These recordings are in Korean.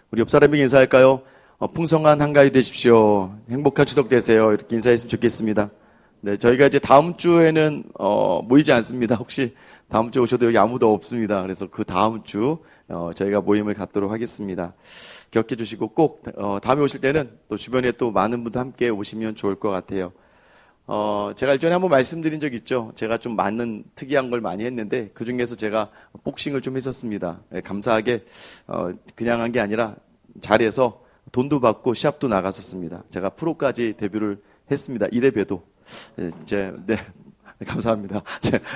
우리 옆 사람에게 인사할까요? 풍성한 한가위 되십시오. 행복한 추석 되세요. 이렇게 인사했으면 좋겠습니다. 네, 저희가 이제 다음 주에는 모이지 않습니다. 혹시 다음 주에 오셔도 여기 아무도 없습니다. 그래서 그 다음 주 저희가 모임을 갖도록 하겠습니다. 기억해 주시고 꼭 다음에 오실 때는 또 주변에 또 많은 분들 함께 오시면 좋을 것 같아요. 제가 일전에 한번 말씀드린 적 있죠. 제가 좀 많은 특이한 걸 많이 했는데 그 중에서 제가 복싱을 좀 했었습니다. 네, 감사하게 그냥 한 게 아니라 잘해서 돈도 받고 시합도 나갔었습니다. 제가 프로까지 데뷔를 했습니다. 1회배도. 네, 감사합니다.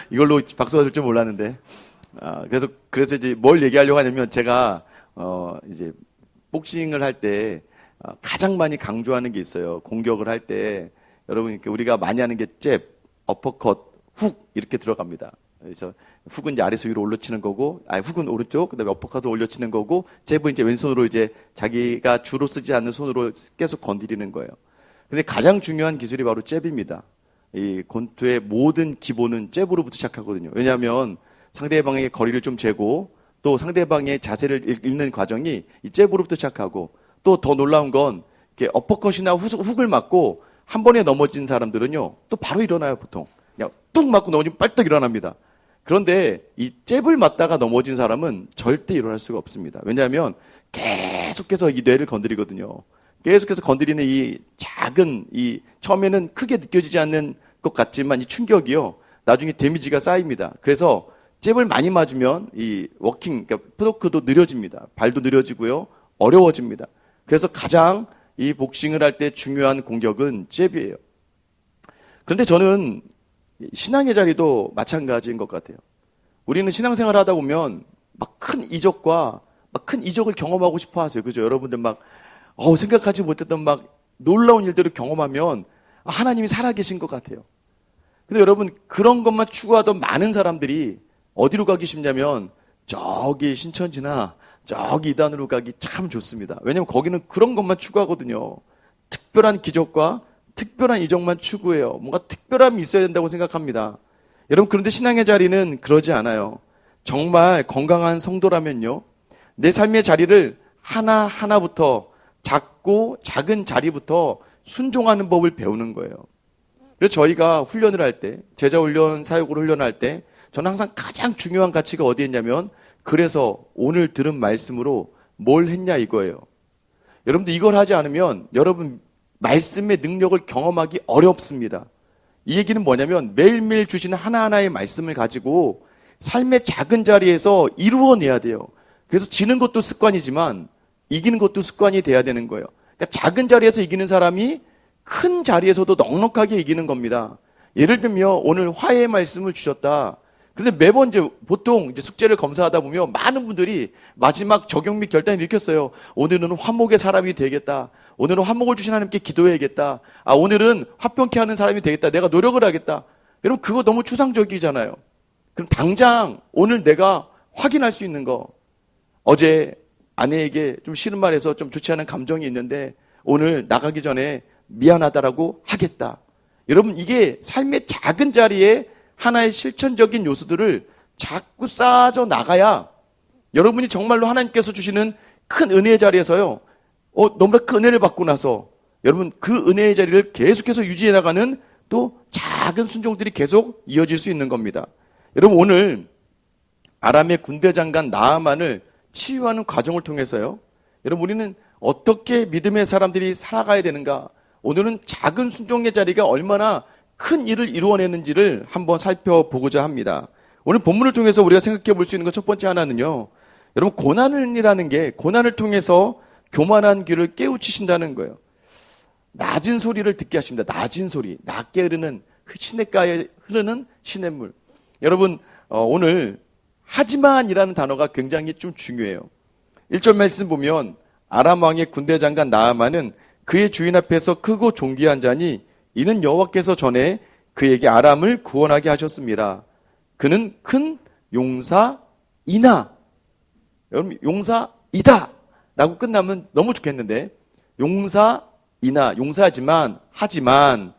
이걸로 박수 받을 줄 몰랐는데. 그래서 이제 뭘 얘기하려고 하냐면 제가 이제 복싱을 할 때 가장 많이 강조하는 게 있어요. 공격을 할 때 여러분 우리가 많이 하는 게 잽, 어퍼컷, 훅 이렇게 들어갑니다. 그래서 훅은 이제 아래서 위로 올려치는 거고, 훅은 오른쪽, 그다음에 어퍼컷을 올려치는 거고, 잽은 이제 왼손으로 이제 자기가 주로 쓰지 않는 손으로 계속 건드리는 거예요. 근데 가장 중요한 기술이 바로 잽입니다. 이 권투의 모든 기본은 잽으로부터 시작하거든요. 왜냐하면 상대방의 거리를 좀 재고 또 상대방의 자세를 읽는 과정이 이 잽으로부터 시작하고 또 더 놀라운 건 이렇게 어퍼컷이나 훅을 맞고 한 번에 넘어진 사람들은요 또 바로 일어나요. 보통 그냥 뚝 맞고 넘어지면 빨떡 일어납니다. 그런데 이 잽을 맞다가 넘어진 사람은 절대 일어날 수가 없습니다. 왜냐하면 계속해서 이 뇌를 건드리거든요. 계속해서 건드리는 이 작은 처음에는 크게 느껴지지 않는 것 같지만 이 충격이요 나중에 데미지가 쌓입니다. 그래서 잽을 많이 맞으면 이 워킹, 그러니까 푸드워크도 느려집니다. 발도 느려지고요 어려워집니다. 그래서 가장 이 복싱을 할 때 중요한 공격은 잽이에요. 그런데 저는 신앙의 자리도 마찬가지인 것 같아요. 우리는 신앙생활을 하다 보면 막 큰 이적과 막 큰 이적을 경험하고 싶어 하세요. 그죠? 여러분들 막 생각하지 못했던 막 놀라운 일들을 경험하면 하나님이 살아계신 것 같아요. 근데 여러분 그런 것만 추구하던 많은 사람들이 어디로 가기 쉽냐면 저기 신천지나 저기 이단으로 가기 참 좋습니다. 왜냐하면 거기는 그런 것만 추구하거든요. 특별한 기적과 특별한 이적만 추구해요. 뭔가 특별함이 있어야 된다고 생각합니다. 여러분 그런데 신앙의 자리는 그러지 않아요. 정말 건강한 성도라면요 내 삶의 자리를 하나하나부터 작은 자리부터 순종하는 법을 배우는 거예요. 그래서 저희가 훈련을 할 때, 제자 훈련, 사역으로 훈련할 때 저는 항상 가장 중요한 가치가 어디에 있냐면 그래서 오늘 들은 말씀으로 뭘 했냐 이거예요. 여러분들 이걸 하지 않으면 여러분 말씀의 능력을 경험하기 어렵습니다. 이 얘기는 뭐냐면 매일매일 주시는 하나하나의 말씀을 가지고 삶의 작은 자리에서 이루어내야 돼요. 그래서 지는 것도 습관이지만 이기는 것도 습관이 돼야 되는 거예요. 그러니까 작은 자리에서 이기는 사람이 큰 자리에서도 넉넉하게 이기는 겁니다. 예를 들면 오늘 화해의 말씀을 주셨다. 그런데 매번 보통 숙제를 검사하다 보면 많은 분들이 마지막 적용 및 결단을 일으켰어요. 오늘은 화목의 사람이 되겠다. 오늘은 화목을 주신 하나님께 기도해야겠다. 오늘은 화평케 하는 사람이 되겠다. 내가 노력을 하겠다. 여러분 그거 너무 추상적이잖아요. 그럼 당장 오늘 내가 확인할 수 있는 거. 어제 아내에게 좀 싫은 말해서 좀 좋지 않은 감정이 있는데 오늘 나가기 전에 미안하다라고 하겠다. 여러분 이게 삶의 작은 자리에 하나의 실천적인 요소들을 자꾸 쌓아져 나가야 여러분이 정말로 하나님께서 주시는 큰 은혜의 자리에서요 너무나 큰 은혜를 받고 나서 여러분 그 은혜의 자리를 계속해서 유지해 나가는 또 작은 순종들이 계속 이어질 수 있는 겁니다. 여러분 오늘 아람의 군대 장관 나아만을 치유하는 과정을 통해서요 여러분 우리는 어떻게 믿음의 사람들이 살아가야 되는가, 오늘은 작은 순종의 자리가 얼마나 큰 일을 이루어내는지를 한번 살펴보고자 합니다. 오늘 본문을 통해서 우리가 생각해 볼 수 있는 것 첫 번째 하나는요 여러분 고난이라는 게 고난을 통해서 교만한 귀를 깨우치신다는 거예요. 낮은 소리를 듣게 하십니다. 낮은 소리, 낮게 흐르는 시냇가에 흐르는 시냇물. 여러분 오늘 하지만이라는 단어가 굉장히 좀 중요해요. 1절 말씀 보면 아람 왕의 군대 장관 나아만은 그의 주인 앞에서 크고 존귀한 자니 이는 여호와께서 전에 그에게 아람을 구원하게 하셨습니다. 그는 큰 용사이나, 여러분 용사이다 라고 끝나면 너무 좋겠는데 용사이나, 하지만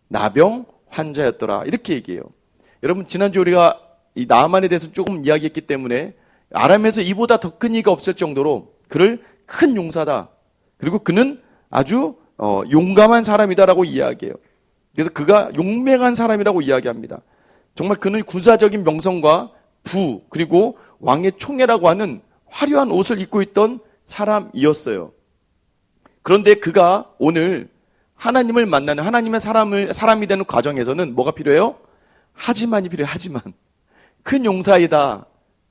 나병 환자였더라 이렇게 얘기해요. 여러분 지난주 우리가 이 나아만에 대해서 조금 이야기했기 때문에 아람에서 이보다 더 큰 이가 없을 정도로 그를 큰 용사다. 그리고 그는 아주 용감한 사람이다라고 이야기해요. 그래서 그가 용맹한 사람이라고 이야기합니다. 정말 그는 군사적인 명성과 부 그리고 왕의 총애라고 하는 화려한 옷을 입고 있던 사람이었어요. 그런데 그가 오늘 하나님을 만나는 하나님의 사람이 되는 과정에서는 뭐가 필요해요? 하지만이 필요해요. 하지만 큰 용사이다.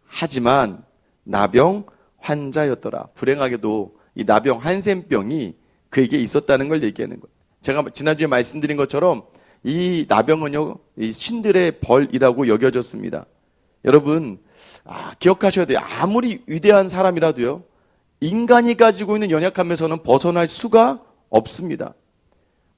하지만 나병 환자였더라. 불행하게도 이 나병 한센병이 그에게 있었다는 걸 얘기하는 거예요. 제가 지난주에 말씀드린 것처럼 이 나병은요, 이 신들의 벌이라고 여겨졌습니다. 여러분, 기억하셔야 돼요. 아무리 위대한 사람이라도요, 인간이 가지고 있는 연약함에서는 벗어날 수가 없습니다.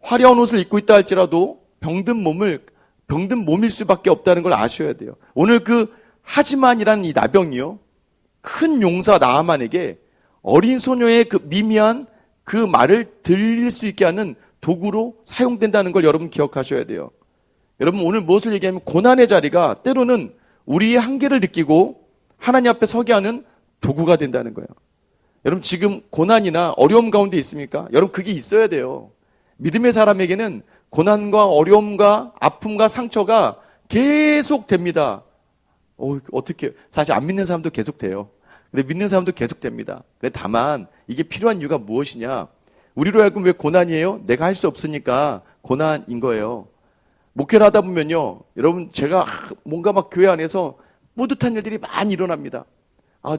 화려한 옷을 입고 있다 할지라도 병든 몸일 수밖에 없다는 걸 아셔야 돼요. 오늘 그 하지만이라는 이 나병이요, 큰 용사 나아만에게 어린 소녀의 그 미미한 그 말을 들릴 수 있게 하는 도구로 사용된다는 걸 여러분 기억하셔야 돼요. 여러분 오늘 무엇을 얘기하면 고난의 자리가 때로는 우리의 한계를 느끼고 하나님 앞에 서게 하는 도구가 된다는 거예요. 여러분 지금 고난이나 어려움 가운데 있습니까? 여러분 그게 있어야 돼요. 믿음의 사람에게는 고난과 어려움과 아픔과 상처가 계속 됩니다. 어떻게 사실 안 믿는 사람도 계속 돼요. 근데 믿는 사람도 계속 됩니다. 근데 다만 이게 필요한 이유가 무엇이냐? 우리로 하여금 왜 고난이에요? 내가 할 수 없으니까 고난인 거예요. 목회를 하다 보면요, 여러분 제가 뭔가 막 교회 안에서 뿌듯한 일들이 많이 일어납니다.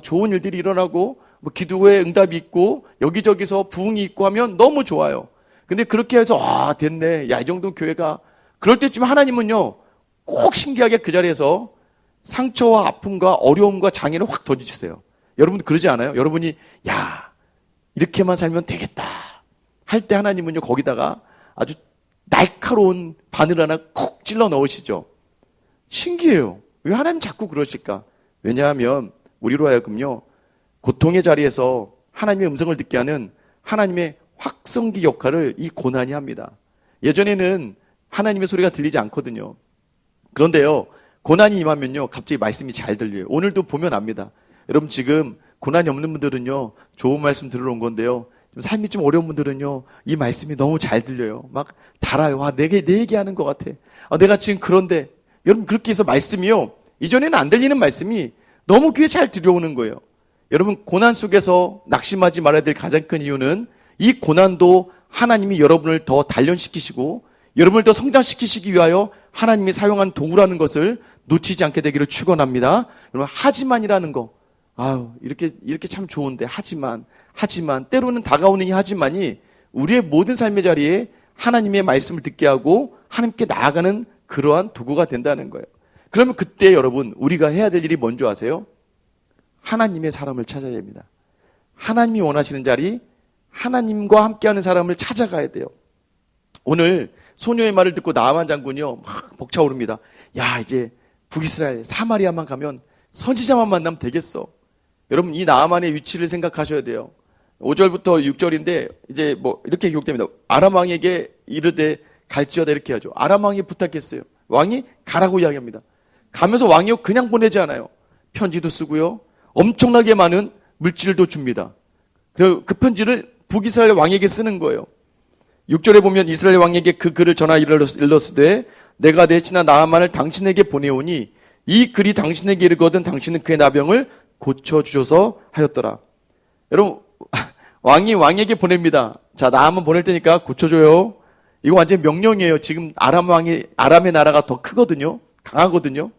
좋은 일들이 일어나고 뭐 기도에 응답이 있고 여기저기서 부흥이 있고 하면 너무 좋아요. 근데 그렇게 해서 됐네. 야, 이 정도 교회가. 그럴 때쯤 하나님은요, 꼭 신기하게 그 자리에서 상처와 아픔과 어려움과 장애를 확 던지세요. 여러분 그러지 않아요? 여러분이 이렇게만 살면 되겠다 할 때 하나님은요, 거기다가 아주 날카로운 바늘 하나 콕 찔러 넣으시죠. 신기해요. 왜 하나님 자꾸 그러실까? 왜냐하면 우리로 하여금요, 고통의 자리에서 하나님의 음성을 듣게 하는 하나님의 확성기 역할을 이 고난이 합니다. 예전에는 하나님의 소리가 들리지 않거든요. 그런데요, 고난이 임하면요, 갑자기 말씀이 잘 들려요. 오늘도 보면 압니다. 여러분 지금 고난이 없는 분들은요, 좋은 말씀 들으러 온 건데요, 삶이 좀 어려운 분들은요, 이 말씀이 너무 잘 들려요. 막 달아요. 내 얘기하는 것 같아. 내가 지금 그런데, 여러분 그렇게 해서 말씀이요, 이전에는 안 들리는 말씀이 너무 귀에 잘 들려오는 거예요. 여러분 고난 속에서 낙심하지 말아야 될 가장 큰 이유는 이 고난도 하나님이 여러분을 더 단련시키시고 여러분을 더 성장시키시기 위하여 하나님이 사용한 도구라는 것을 놓치지 않게 되기를 축원합니다. 여러분 하지만이라는 거, 이렇게 참 좋은데 하지만 때로는 다가오는 이 하지만이 우리의 모든 삶의 자리에 하나님의 말씀을 듣게 하고 하나님께 나아가는 그러한 도구가 된다는 거예요. 그러면 그때 여러분 우리가 해야 될 일이 뭔지 아세요? 하나님의 사람을 찾아야 됩니다. 하나님이 원하시는 자리, 하나님과 함께하는 사람을 찾아가야 돼요. 오늘 소녀의 말을 듣고 나아만 장군이요, 막 벅차오릅니다. 이제 북이스라엘 사마리아만 가면 선지자만 만나면 되겠어. 여러분 이 나아만의 위치를 생각하셔야 돼요. 5절부터 6절인데 이제 뭐 이렇게 기록됩니다. 아람 왕에게 이르되 갈지어다 이렇게 하죠. 아람 왕이 부탁했어요. 왕이 가라고 이야기합니다. 가면서 왕이요 그냥 보내지 않아요. 편지도 쓰고요, 엄청나게 많은 물질도 줍니다. 그리고 그 편지를 북이스라엘 왕에게 쓰는 거예요. 6절에 보면 이스라엘 왕에게 그 글을 전하 일렀으되 내가 내 친아 나아만을 당신에게 보내오니 이 글이 당신에게 이르거든 당신은 그의 나병을 고쳐주셔서 하였더라. 여러분 왕이 왕에게 보냅니다. 자, 나아만 보낼 테니까 고쳐줘요. 이거 완전 명령이에요. 지금 아람의 나라가 더 크거든요. 강하거든요.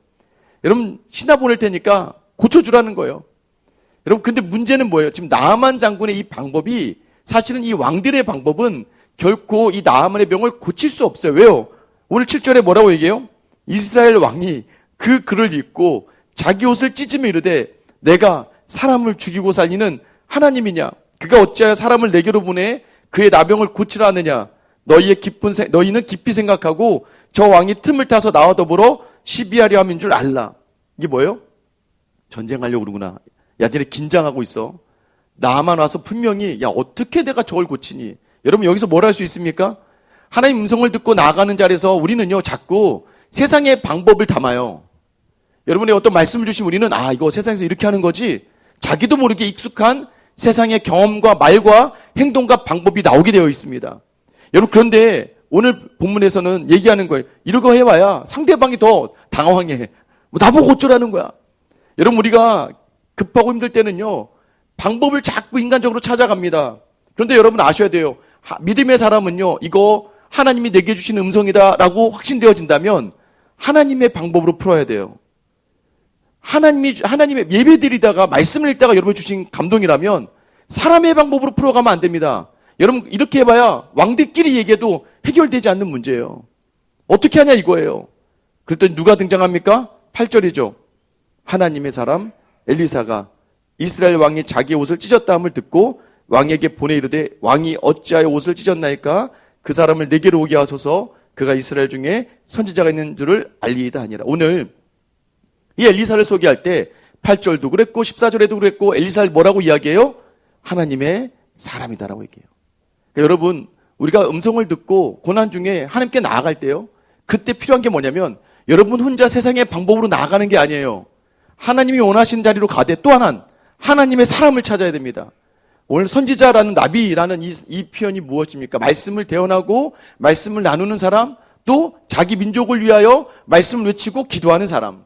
여러분 신하 보낼 테니까 고쳐주라는 거예요. 여러분 근데 문제는 뭐예요? 지금 나아만 장군의 이 방법이, 사실은 이 왕들의 방법은 결코 이 나아만의 병을 고칠 수 없어요. 왜요? 오늘 7절에 뭐라고 얘기해요? 이스라엘 왕이 그 글을 읽고 자기 옷을 찢으며 이르되 내가 사람을 죽이고 살리는 하나님이냐? 그가 어찌하여 사람을 내게로 보내 그의 나병을 고치라 하느냐? 너희는 깊이 생각하고 저 왕이 틈을 타서 나와 더불어 시비하려 함인 줄 알라. 이게 뭐예요? 전쟁하려고 그러구나. 니네 긴장하고 있어. 나만 와서 분명히 어떻게 내가 저걸 고치니? 여러분 여기서 뭘 할 수 있습니까? 하나님 음성을 듣고 나아가는 자리에서 우리는요 자꾸 세상의 방법을 담아요. 여러분의 어떤 말씀을 주시면 우리는 이거 세상에서 이렇게 하는 거지, 자기도 모르게 익숙한 세상의 경험과 말과 행동과 방법이 나오게 되어 있습니다. 여러분, 그런데 오늘 본문에서는 얘기하는 거예요. 이러고 해봐야 상대방이 더 당황해. 뭐 나보고 어쩌라는 거야. 여러분, 우리가 급하고 힘들 때는요, 방법을 자꾸 인간적으로 찾아갑니다. 그런데 여러분 아셔야 돼요. 믿음의 사람은요, 이거 하나님이 내게 주신 음성이다라고 확신되어진다면 하나님의 방법으로 풀어야 돼요. 하나님의 예배 드리다가 말씀을 읽다가 여러분 주신 감동이라면 사람의 방법으로 풀어가면 안 됩니다. 여러분, 이렇게 해봐야 왕들끼리 얘기해도 해결되지 않는 문제예요. 어떻게 하냐 이거예요. 그랬더니 누가 등장합니까? 8절이죠. 하나님의 사람 엘리사가 이스라엘 왕이 자기의 옷을 찢었다함을 듣고 왕에게 보내 이르되 왕이 어찌하여 옷을 찢었나이까? 그 사람을 내게로 오게 하소서. 그가 이스라엘 중에 선지자가 있는 줄을 알리이다 하니라. 오늘 이 엘리사를 소개할 때 8절도 그랬고 14절에도 그랬고 엘리사를 뭐라고 이야기해요? 하나님의 사람이다라고 얘기해요. 그러니까 여러분, 우리가 음성을 듣고 고난 중에 하나님께 나아갈 때요, 그때 필요한 게 뭐냐면 여러분 혼자 세상의 방법으로 나아가는 게 아니에요. 하나님이 원하시는 자리로 가되 또 하나님의 사람을 찾아야 됩니다. 오늘 선지자라는 나비라는 이 표현이 무엇입니까? 말씀을 대언하고 말씀을 나누는 사람, 또 자기 민족을 위하여 말씀을 외치고 기도하는 사람.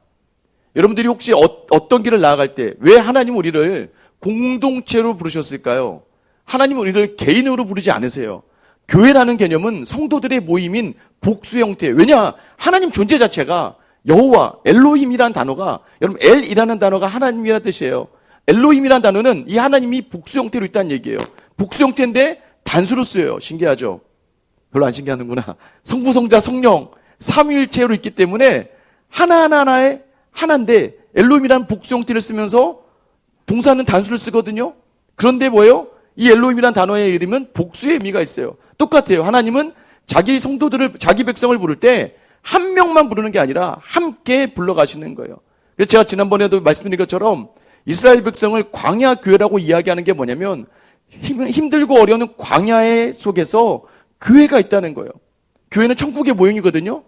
여러분들이 혹시 어떤 길을 나아갈 때 왜 하나님 우리를 공동체로 부르셨을까요? 하나님 우리를 개인으로 부르지 않으세요. 교회라는 개념은 성도들의 모임인 복수 형태예요. 왜냐? 하나님 존재 자체가 여호와, 엘로힘이라는 단어가, 여러분 엘이라는 단어가 하나님이라는 뜻이에요. 엘로힘이라는 단어는 이 하나님이 복수 형태로 있다는 얘기예요. 복수 형태인데 단수로 쓰여요. 신기하죠? 별로 안 신기하는구나. 성부, 성자, 성령 삼위일체로 있기 때문에 하나하나의 하나인데 엘로힘이라는 복수 형태를 쓰면서 동사는 단수를 쓰거든요. 그런데 뭐예요? 이 엘로힘이라는 단어의 이름은 복수의 의미가 있어요. 똑같아요. 하나님은 자기 성도들을, 자기 백성을 부를 때 한 명만 부르는 게 아니라 함께 불러가시는 거예요. 그래서 제가 지난번에도 말씀드린 것처럼 이스라엘 백성을 광야 교회라고 이야기하는 게 뭐냐면 힘들고 어려운 광야의 속에서 교회가 있다는 거예요. 교회는 천국의 모형이거든요.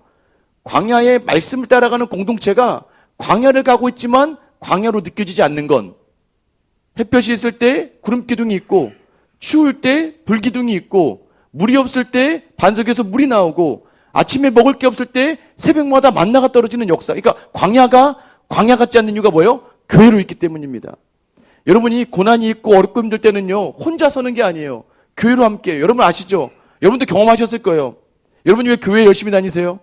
광야의 말씀을 따라가는 공동체가 광야를 가고 있지만 광야로 느껴지지 않는 건, 햇볕이 있을 때 구름 기둥이 있고 추울 때 불 기둥이 있고 물이 없을 때 반석에서 물이 나오고 아침에 먹을 게 없을 때 새벽마다 만나가 떨어지는 역사. 그러니까 광야가 광야 같지 않는 이유가 뭐예요? 교회로 있기 때문입니다. 여러분이 고난이 있고 어렵고 힘들 때는요, 혼자 서는 게 아니에요. 교회로 함께. 여러분 아시죠? 여러분도 경험하셨을 거예요. 여러분이 왜 교회 열심히 다니세요?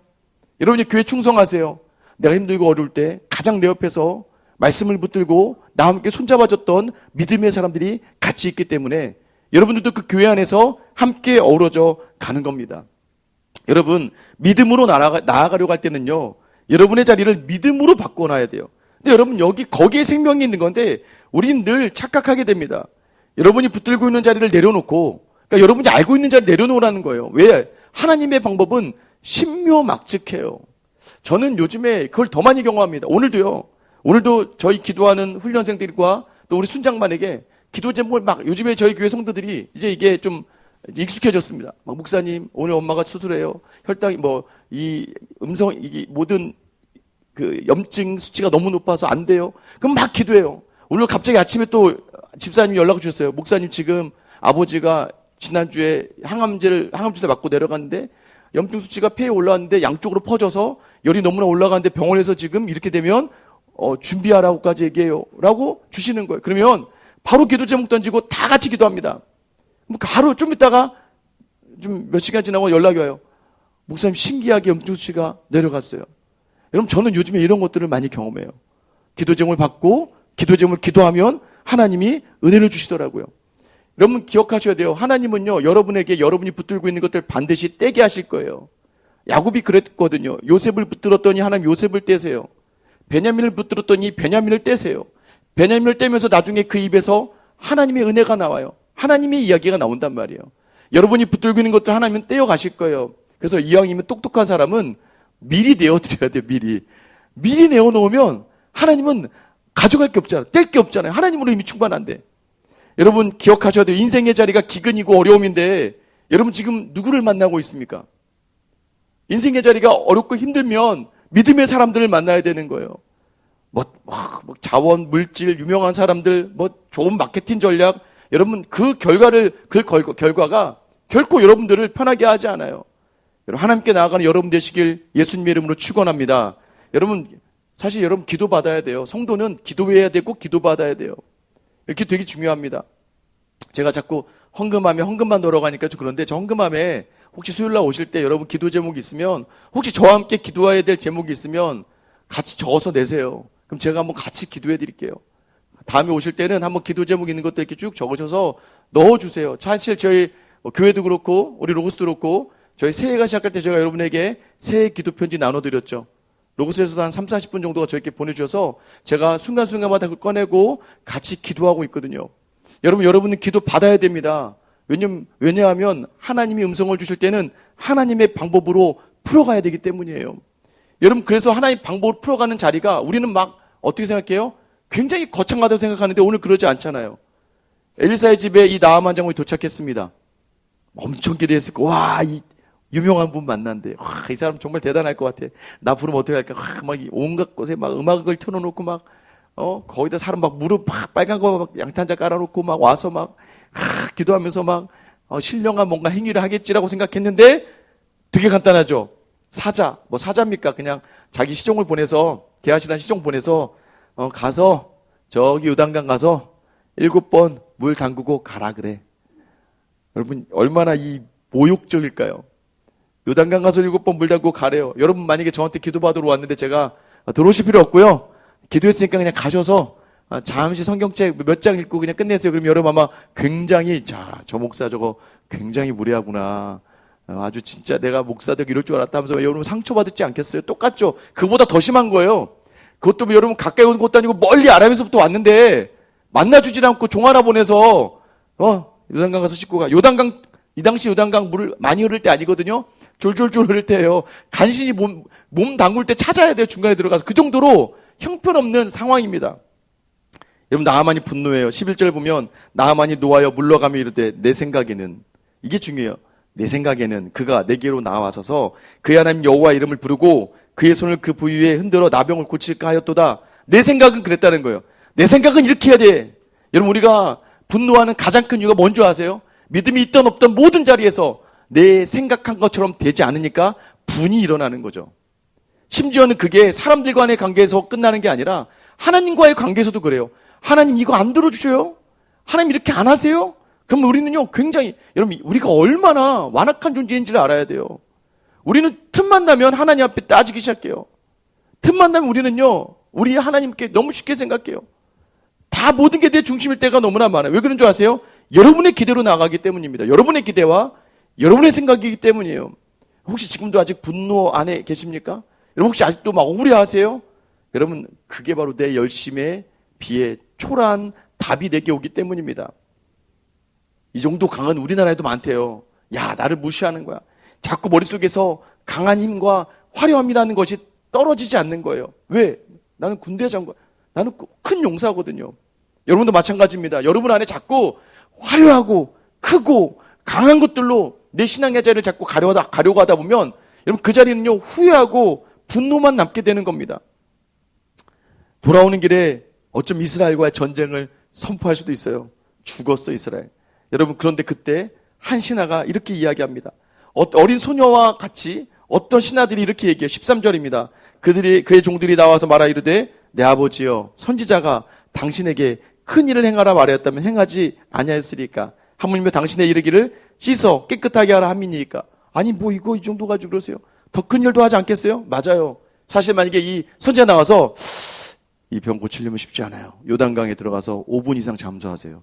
여러분이 교회 충성하세요. 내가 힘들고 어려울 때 가장 내 옆에서 말씀을 붙들고 나와 함께 손잡아줬던 믿음의 사람들이 같이 있기 때문에 여러분들도 그 교회 안에서 함께 어우러져 가는 겁니다. 여러분, 믿음으로 나아가려고 할 때는요, 여러분의 자리를 믿음으로 바꿔놔야 돼요. 근데 여러분, 거기에 생명이 있는 건데 우리는 늘 착각하게 됩니다. 여러분이 붙들고 있는 자리를 내려놓고, 그러니까 여러분이 알고 있는 자리를 내려놓으라는 거예요. 왜? 하나님의 방법은 신묘막측해요. 저는 요즘에 그걸 더 많이 경험합니다. 오늘도 저희 기도하는 훈련생들과 또 우리 순장반에게 기도 제목을 요즘에 저희 교회 성도들이 이제 이게 좀 익숙해졌습니다. 목사님, 오늘 엄마가 수술해요. 혈당이 이 모든 그 염증 수치가 너무 높아서 안 돼요. 그럼 막 기도해요. 오늘 갑자기 아침에 또 집사님이 연락을 주셨어요. 목사님, 지금 아버지가 지난주에 항암제를 맞고 내려갔는데 염증 수치가 폐에 올라왔는데 양쪽으로 퍼져서 열이 너무나 올라가는데 병원에서 지금 이렇게 되면 준비하라고까지 얘기해요. 라고 주시는 거예요. 그러면 바로 기도 제목 던지고 다 같이 기도합니다. 하루 좀 있다가 좀 몇 시간 지나고 연락이 와요. 목사님, 신기하게 염증 수치가 내려갔어요. 여러분, 저는 요즘에 이런 것들을 많이 경험해요. 기도 제목을 받고 기도 제목을 기도하면 하나님이 은혜를 주시더라고요. 여러분 기억하셔야 돼요. 하나님은요, 여러분에게 여러분이 붙들고 있는 것들 반드시 떼게 하실 거예요. 야곱이 그랬거든요. 요셉을 붙들었더니 하나님 요셉을 떼세요. 베냐민을 붙들었더니 베냐민을 떼세요. 베냐민을 떼면서 나중에 그 입에서 하나님의 은혜가 나와요. 하나님의 이야기가 나온단 말이에요. 여러분이 붙들고 있는 것들 하나님은 떼어 가실 거예요. 그래서 이왕이면 똑똑한 사람은 미리 내어드려야 돼요. 미리 내어놓으면 하나님은 가져갈 게 없잖아요. 뗄 게 없잖아요. 하나님으로 이미 충만한데. 여러분 기억하셔야 돼요. 인생의 자리가 기근이고 어려움인데 여러분 지금 누구를 만나고 있습니까? 인생의 자리가 어렵고 힘들면 믿음의 사람들을 만나야 되는 거예요. 자원, 물질, 유명한 사람들, 좋은 마케팅 전략, 여러분 결과가 결코 여러분들을 편하게 하지 않아요. 여러분 하나님께 나아가는 여러분 되시길 예수님의 이름으로 축원합니다. 여러분 사실 여러분 기도 받아야 돼요. 성도는 기도해야 되고 기도 받아야 돼요. 이렇게 되게 중요합니다. 제가 자꾸 헌금하면 헌금만 넣으러가니까 좀 그런데 저 헌금함에 혹시 수요일날 오실 때 여러분 기도 제목이 있으면 혹시 저와 함께 기도해야 될 제목이 있으면 같이 적어서 내세요. 그럼 제가 한번 같이 기도해 드릴게요. 다음에 오실 때는 한번 기도 제목 있는 것도 이렇게 쭉 적으셔서 넣어주세요. 사실 저희 교회도 그렇고 우리 로고스도 그렇고 저희 새해가 시작할 때 제가 여러분에게 새해 기도 편지 나눠드렸죠. 로고스에서도 한 3, 40분 정도가 저에게 보내주셔서 제가 순간순간마다 그걸 꺼내고 같이 기도하고 있거든요. 여러분은 기도 받아야 됩니다. 왜냐하면 하나님이 음성을 주실 때는 하나님의 방법으로 풀어가야 되기 때문이에요. 여러분 그래서 하나님 방법으로 풀어가는 자리가 우리는 막 어떻게 생각해요? 굉장히 거창하다고 생각하는데 오늘 그러지 않잖아요. 엘리사의 집에 이 나아만 장군이 도착했습니다. 엄청 기대했을 거. 와, 이 유명한 분 만난대. 와, 이 사람 정말 대단할 것 같아. 나 부르면 어떻게 할까? 막 온갖 곳에 막 음악을 틀어놓고 막 거기다 사람 막 무릎 막 빨간 거 막 양탄자 깔아놓고 막 와서 막 기도하면서 막 신령한 뭔가 행위를 하겠지라고 생각했는데 되게 간단하죠. 사자입니까? 그냥 자기 시종을 보내서 게하시란 시종 보내서 가서 저기 요단강 가서 7번 물 담그고 가라 그래. 여러분 얼마나 이 모욕적일까요? 요단강 가서 7번 물 담그고 가래요. 여러분 만약에 저한테 기도받으러 왔는데 제가 들어오실 필요 없고요. 기도했으니까 그냥 가셔서 잠시 성경책 몇 장 읽고 그냥 끝내세요. 그럼 여러분 아마 굉장히 저 목사 저거 굉장히 무례하구나. 아주 진짜 내가 목사 되고 이럴 줄 알았다 하면서 여러분 상처받지 않겠어요? 똑같죠? 그보다 더 심한 거예요. 그것도 여러분 가까이 온 것도 아니고 멀리 아람에서부터 왔는데 만나주질 않고 종 하나 보내서 요단강 가서 씻고 가. 요단강 이 당시 요단강 물을 많이 흐를 때 아니거든요. 졸졸졸 흐를 때예요. 간신히 몸 담글 때 찾아야 돼요. 중간에 들어가서. 그 정도로 형편없는 상황입니다. 여러분 나하만이 분노해요. 11절 보면 나하만이 노하여 물러가며 이르되 내 생각에는 이게 중요해요. 내 생각에는 그가 내게로 나와서서 그의 하나님 여호와 이름을 부르고 그의 손을 그 부위에 흔들어 나병을 고칠까 하였도다. 내 생각은 그랬다는 거예요. 내 생각은 이렇게 해야 돼. 여러분 우리가 분노하는 가장 큰 이유가 뭔지 아세요? 믿음이 있던 없던 모든 자리에서 내 생각한 것처럼 되지 않으니까 분이 일어나는 거죠. 심지어는 그게 사람들과의 관계에서 끝나는 게 아니라 하나님과의 관계에서도 그래요. 하나님 이거 안 들어주셔요? 하나님 이렇게 안 하세요? 그럼 우리는요 굉장히 여러분 우리가 얼마나 완악한 존재인지를 알아야 돼요. 우리는 틈만 나면 하나님 앞에 따지기 시작해요. 틈만 나면 우리는요 우리 하나님께 너무 쉽게 생각해요. 다 모든 게 내 중심일 때가 너무나 많아요. 왜 그런 줄 아세요? 여러분의 기대로 나가기 때문입니다. 여러분의 기대와 여러분의 생각이기 때문이에요. 혹시 지금도 아직 분노 안에 계십니까? 여러분 혹시 아직도 막 우려하세요? 여러분 그게 바로 내 열심에 비해 초라한 답이 내게 오기 때문입니다. 이 정도 강은 우리나라에도 많대요. 야 나를 무시하는 거야. 자꾸 머릿속에서 강한 힘과 화려함이라는 것이 떨어지지 않는 거예요. 왜? 나는 군대 장관, 나는 큰 용사거든요. 여러분도 마찬가지입니다. 여러분 안에 자꾸 화려하고 크고 강한 것들로 내 신앙의 자리를 자꾸 가려고 하다 보면 여러분 그 자리는요 후회하고 분노만 남게 되는 겁니다. 돌아오는 길에 어쩜 이스라엘과의 전쟁을 선포할 수도 있어요. 죽었어 이스라엘. 여러분 그런데 그때 한 신하가 이렇게 이야기합니다. 어린 소녀와 같이 어떤 신하들이 이렇게 얘기해요. 13절입니다. 그의 종들이 나와서 말하 이르되 내 아버지여 선지자가 당신에게 큰 일을 행하라 말하였다면 행하지 아니하였으리까. 하물며 당신의 이르기를 씻어 깨끗하게 하라 함이니까. 아니 뭐 이거 이 정도 가지고 그러세요? 더 큰 일도 하지 않겠어요? 맞아요. 사실 만약에 이 선지자 나와서 이 병 고치려면 쉽지 않아요. 요단강에 들어가서 5분 이상 잠수하세요.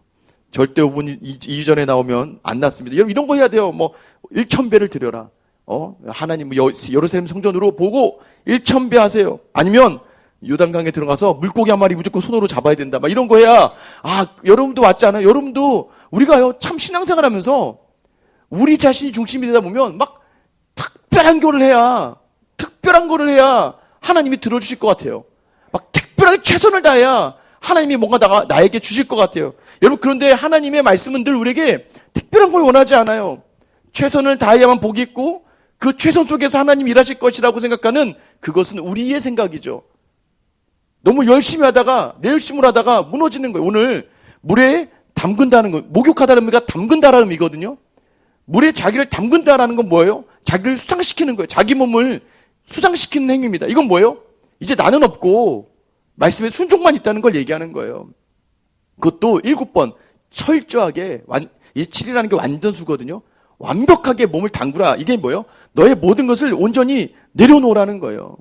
절대 5분 이전에 나오면 안 낫습니다. 여러분 이런 거 해야 돼요. 뭐 1,000배를 드려라. 하나님 예루살렘 성전으로 보고 1,000배 하세요. 아니면 요단강에 들어가서 물고기 한 마리 무조건 손으로 잡아야 된다. 막 이런 거 해야 여러분도 맞지 않아요? 여러분도 우리가요 참 신앙생활 하면서 우리 자신이 중심이 되다 보면 막 특별한 거를 해야 하나님이 들어주실 것 같아요. 막 특별하게 최선을 다해야 하나님이 뭔가 나에게 주실 것 같아요. 여러분 그런데 하나님의 말씀은 늘 우리에게 특별한 걸 원하지 않아요. 최선을 다해야만 복이 있고 그 최선 속에서 하나님이 일하실 것이라고 생각하는 그것은 우리의 생각이죠. 너무 열심히 하다가 내 열심으로 하다가 무너지는 거예요. 오늘 물에 담근다는 거, 목욕하다는 의미가 담근다라는 의미거든요. 물에 자기를 담근다라는 건 뭐예요? 자기를 수장시키는 거예요. 자기 몸을 수장시키는 행위입니다. 이건 뭐예요? 이제 나는 없고 말씀에 순종만 있다는 걸 얘기하는 거예요. 그것도 7번 철저하게, 이 7이라는 게 완전수거든요. 완벽하게 몸을 담그라. 이게 뭐예요? 너의 모든 것을 온전히 내려놓으라는 거예요.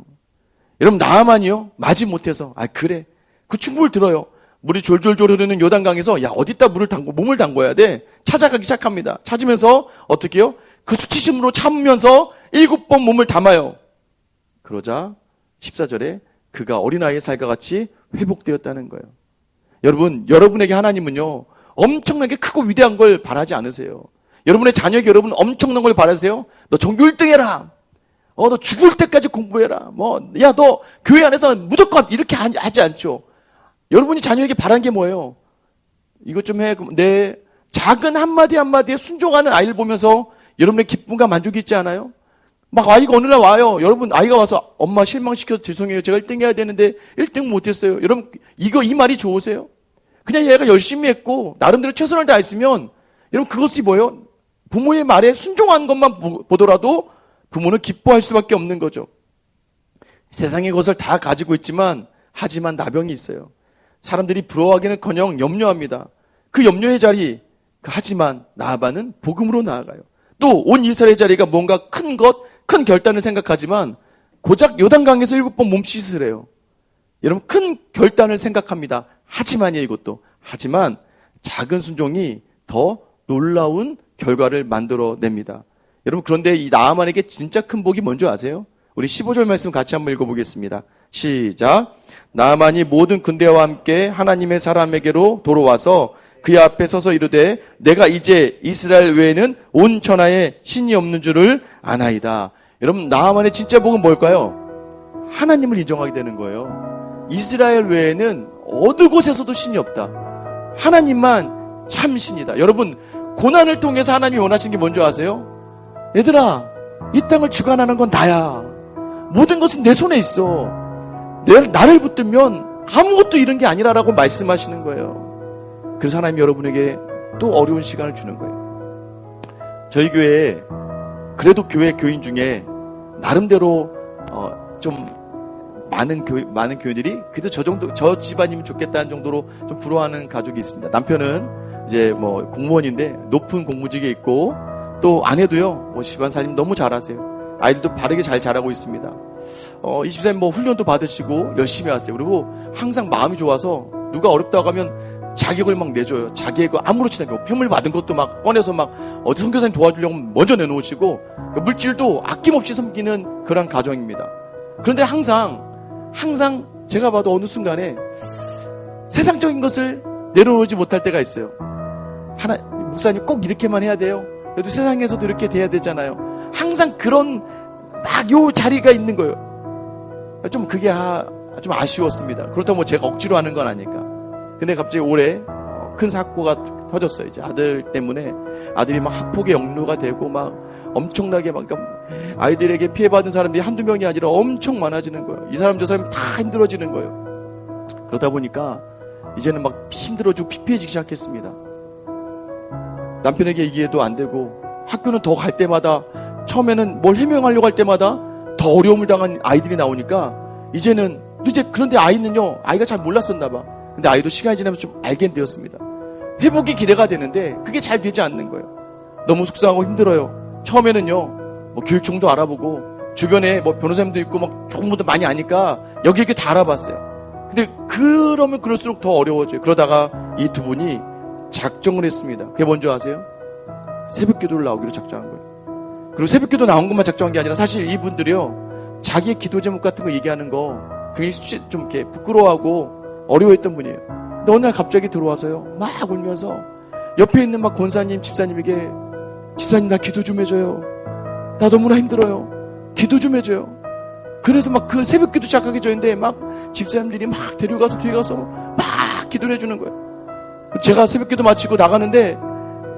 여러분, 나아만이요? 마지 못해서, 그래. 그 충고를 들어요. 물이 졸졸졸 흐르는 요단강에서, 어디다 몸을 담궈야 돼? 찾아가기 시작합니다. 찾으면서, 어떻게 해요? 그 수치심으로 참으면서 7번 몸을 담아요. 그러자, 14절에 그가 어린아이의 살과 같이 회복되었다는 거예요. 여러분, 여러분에게 하나님은요, 엄청나게 크고 위대한 걸 바라지 않으세요. 여러분의 자녀에게 여러분 엄청난 걸 바라세요? 너 전교 1등 해라. 너 죽을 때까지 공부해라. 너 교회 안에서 무조건 이렇게 하지 않죠. 여러분이 자녀에게 바란 게 뭐예요? 이것 좀 해. 네. 작은 한마디 한마디에 순종하는 아이를 보면서 여러분의 기쁨과 만족이 있지 않아요? 막 아이가 어느 날 와요. 여러분, 아이가 와서 엄마 실망시켜서 죄송해요. 제가 1등 해야 되는데 1등 못했어요. 여러분, 이 말이 좋으세요? 그냥 얘가 열심히 했고 나름대로 최선을 다했으면 여러분, 그것이 뭐예요? 부모의 말에 순종한 것만 보더라도 부모는 기뻐할 수밖에 없는 거죠. 세상의 것을 다 가지고 있지만 하지만 나병이 있어요. 사람들이 부러워하기는커녕 염려합니다. 그 염려의 자리, 하지만 나아바는 복음으로 나아가요. 또 온 이스라엘 자리가 뭔가 큰 결단을 생각하지만 고작 요단강에서 7번 몸 씻으래요. 해요. 여러분, 큰 결단을 생각합니다. 하지만이에요, 이것도. 하지만 작은 순종이 더 놀라운 결과를 만들어냅니다. 여러분, 그런데 이 나아만에게 진짜 큰 복이 뭔지 아세요? 우리 15절 말씀 같이 한번 읽어보겠습니다. 시작. 나아만이 모든 군대와 함께 하나님의 사람에게로 돌아와서 그의 앞에 서서 이르되 내가 이제 이스라엘 외에는 온 천하에 신이 없는 줄을 아나이다. 여러분, 나아만의 진짜 복은 뭘까요? 하나님을 인정하게 되는 거예요. 이스라엘 외에는 어느 곳에서도 신이 없다. 하나님만 참 신이다. 여러분, 고난을 통해서 하나님이 원하시는 게 뭔지 아세요? 얘들아, 이 땅을 주관하는 건 나야. 모든 것은 내 손에 있어. 나를 붙들면 아무것도 잃은 게 아니라라고 말씀하시는 거예요. 그래서 하나님이 여러분에게 또 어려운 시간을 주는 거예요. 저희 교회에 그래도 교회 교인 중에 나름대로 좀 많은 교인들이 그래도 저 집안이면 좋겠다는 정도로 좀 부러워하는 가족이 있습니다. 남편은 이제 공무원인데 높은 공무직에 있고 또 아내도요 집안 살림 너무 잘하세요. 아이들도 바르게 잘 자라고 있습니다. 24년 훈련도 받으시고 열심히 하세요. 그리고 항상 마음이 좋아서 누가 어렵다고 하면 자격을 막 내줘요. 자기의 아무렇지도 않게 편물 받은 것도 막 꺼내서 어디 선교사님 도와주려고 먼저 내놓으시고 물질도 아낌없이 섬기는 그런 가정입니다. 그런데 항상 제가 봐도 어느 순간에 세상적인 것을 내려놓지 못할 때가 있어요. 목사님 꼭 이렇게만 해야 돼요. 그래도 세상에서도 이렇게 돼야 되잖아요. 항상 그런 요 자리가 있는 거예요. 좀 그게 좀 아쉬웠습니다. 그렇다고 제가 억지로 하는 건 아니까. 근데 갑자기 올해 큰 사고가 터졌어요. 이제 아들 때문에 아들이 학폭의 역류가 되고 엄청나게 아이들에게 피해받은 사람들이 한두 명이 아니라 엄청 많아지는 거예요. 이 사람 저 사람 다 힘들어지는 거예요. 그러다 보니까 이제는 힘들어지고 피폐해지기 시작했습니다. 남편에게 얘기해도 안 되고 학교는 더 갈 때마다 처음에는 뭘 해명하려고 할 때마다 더 어려움을 당한 아이들이 나오니까 이제는 그런데 아이가 잘 몰랐었나 봐. 근데 아이도 시간이 지나면서 좀 알게 되었습니다. 회복이 기대가 되는데 그게 잘 되지 않는 거예요. 너무 속상하고 힘들어요. 처음에는요 교육청도 알아보고 주변에 변호사님도 있고 좋은 분들 많이 아니까 여기 이렇게 다 알아봤어요. 근데 그러면 그럴수록 더 어려워져요. 그러다가 이 두 분이 작정을 했습니다. 그게 뭔지 아세요? 새벽 기도를 나오기로 작정한 거예요. 그리고 새벽 기도 나온 것만 작정한 게 아니라 사실 이분들이요 자기의 기도 제목 같은 거 얘기하는 거 그게 좀 이렇게 부끄러워하고 어려워했던 분이에요. 근데 어느 날 갑자기 들어와서요 막 울면서 옆에 있는 권사님, 집사님에게 집사님 나 기도 좀 해줘요. 나 너무나 힘들어요. 기도 좀 해줘요. 그래서 그 새벽 기도 시작하기 전인데 집사님들이 데려가서 뒤에 가서 기도를 해주는 거예요. 제가 새벽 기도 마치고 나가는데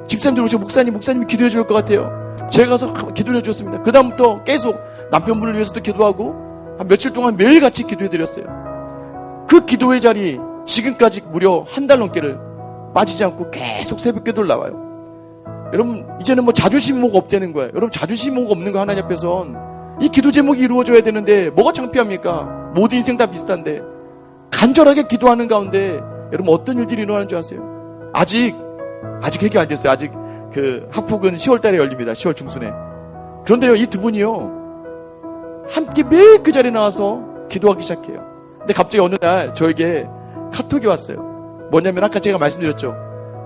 집사님들 오시고 목사님이 기도해 줄 것 같아요. 제가 가서 기도를 해줬습니다. 그 다음부터 계속 남편분을 위해서도 기도하고 한 며칠 동안 매일같이 기도해 드렸어요. 그 기도의 자리 지금까지 무려 한 달 넘게를 빠지지 않고 계속 새벽 기도를 나와요. 여러분, 이제는 뭐 자존심 뭐가 없다는 거예요. 여러분, 자존심 뭐가 없는 거 하나님 앞에선 이 기도 제목이 이루어져야 되는데 뭐가 창피합니까? 모든 인생 다 비슷한데 간절하게 기도하는 가운데 여러분 어떤 일들이 일어나는 줄 아세요? 아직 해결 안 됐어요. 아직 그 학폭은 10월 달에 열립니다. 10월 중순에. 그런데요, 이 두 분이요, 함께 매일 그 자리에 나와서 기도하기 시작해요. 근데 갑자기 어느 날 저에게 카톡이 왔어요. 뭐냐면 아까 제가 말씀드렸죠.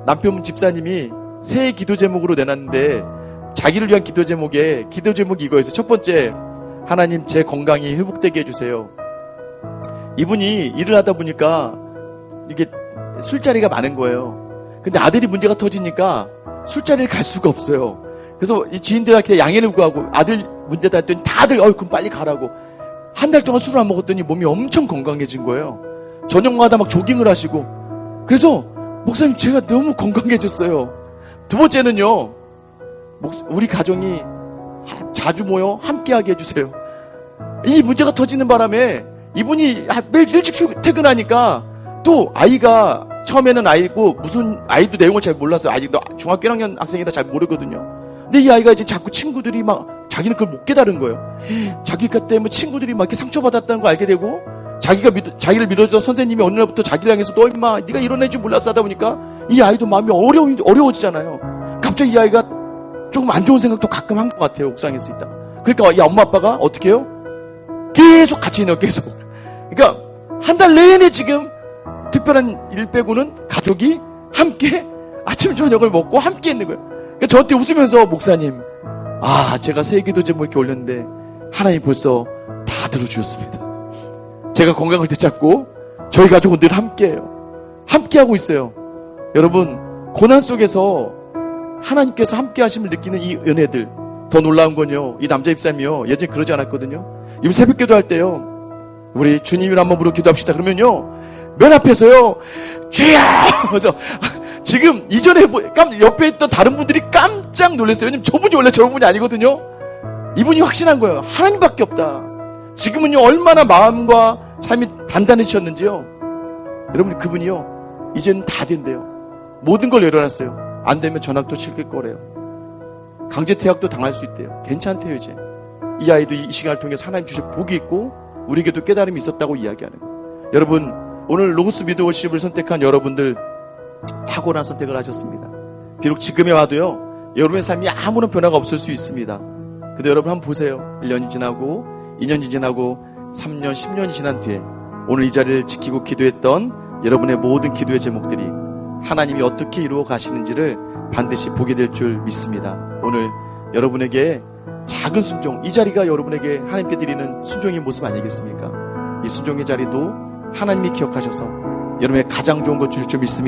남편 집사님이 새해 기도 제목으로 내놨는데 자기를 위한 기도 제목이 이거였어요. 첫 번째, 하나님 제 건강이 회복되게 해주세요. 이분이 일을 하다 보니까 이게 술자리가 많은 거예요. 근데 아들이 문제가 터지니까 술자리를 갈 수가 없어요. 그래서 이 지인들한테 양해를 구하고 아들 문제다 했더니 다들 그럼 빨리 가라고. 한 달 동안 술을 안 먹었더니 몸이 엄청 건강해진 거예요. 저녁마다 막 조깅을 하시고. 그래서 목사님 제가 너무 건강해졌어요. 두 번째는요, 우리 가정이 자주 모여 함께하게 해주세요. 이 문제가 터지는 바람에 이분이 매일 일찍 퇴근하니까 또 아이가 처음에는 아이고 무슨 아이도 내용을 잘 몰랐어요. 아직도 중학교 1학년 학생이라 잘 모르거든요. 근데 이 아이가 이제 자꾸 친구들이 막 자기는 그걸 못 깨달은 거예요. 자기가 때문에 친구들이 막 이렇게 상처받았다는 걸 알게 되고 자기를 믿어주던 선생님이 어느 날부터 자기를 향해서 너 임마 네가 이런 애인 줄 몰랐어 하다 보니까 이 아이도 마음이 어려워지잖아요. 갑자기 이 아이가 조금 안 좋은 생각도 가끔 한 것 같아요. 옥상에서 있다가. 그러니까 이 엄마 아빠가 어떻게 해요? 계속 같이 있네요. 계속. 그러니까 한 달 내내 지금 특별한 일 빼고는 가족이 함께 아침 저녁을 먹고 함께 있는 거예요. 그러니까 저한테 웃으면서 목사님, 제가 새 기도 제목 이렇게 올렸는데 하나님 벌써 다 들어주셨습니다. 제가 건강을 되찾고 저희 가족은 늘 함께해요. 함께하고 있어요. 여러분, 고난 속에서 하나님께서 함께하심을 느끼는 이 은혜들, 더 놀라운 건요, 이 남자 집사님이요, 예전에 그러지 않았거든요. 이번 새벽 기도할 때요, 우리 주님이라 한번 부르고 기도합시다. 그러면요, 맨 앞에서요, 주여! 그래서 지금 이전에 옆에 있던 다른 분들이 깜짝 놀랐어요. 왜냐면 저분이 원래 저런 분이 아니거든요. 이분이 확신한 거예요. 하나님밖에 없다. 지금은요, 얼마나 마음과 삶이 단단해지셨는지요. 여러분, 그분이요, 이제는 다 된대요. 모든 걸 열어놨어요. 안 되면 전학도 칠 거래요. 강제퇴학도 당할 수 있대요. 괜찮대요, 이제. 이 아이도 이 시간을 통해서 하나님 주신 복이 있고 우리에게도 깨달음이 있었다고 이야기하는 거예요. 여러분, 오늘 로고스 미드워십을 선택한 여러분들 탁월한 선택을 하셨습니다. 비록 지금에 와도요, 여러분의 삶이 아무런 변화가 없을 수 있습니다. 근데 여러분 한번 보세요. 1년이 지나고 2년이 지나고 3년, 10년이 지난 뒤에 오늘 이 자리를 지키고 기도했던 여러분의 모든 기도의 제목들이 하나님이 어떻게 이루어 가시는지를 반드시 보게 될 줄 믿습니다. 오늘 여러분에게 작은 순종, 이 자리가 여러분에게 하나님께 드리는 순종의 모습 아니겠습니까? 이 순종의 자리도 하나님이 기억하셔서 여러분의 가장 좋은 것 줄 줄 믿습니다.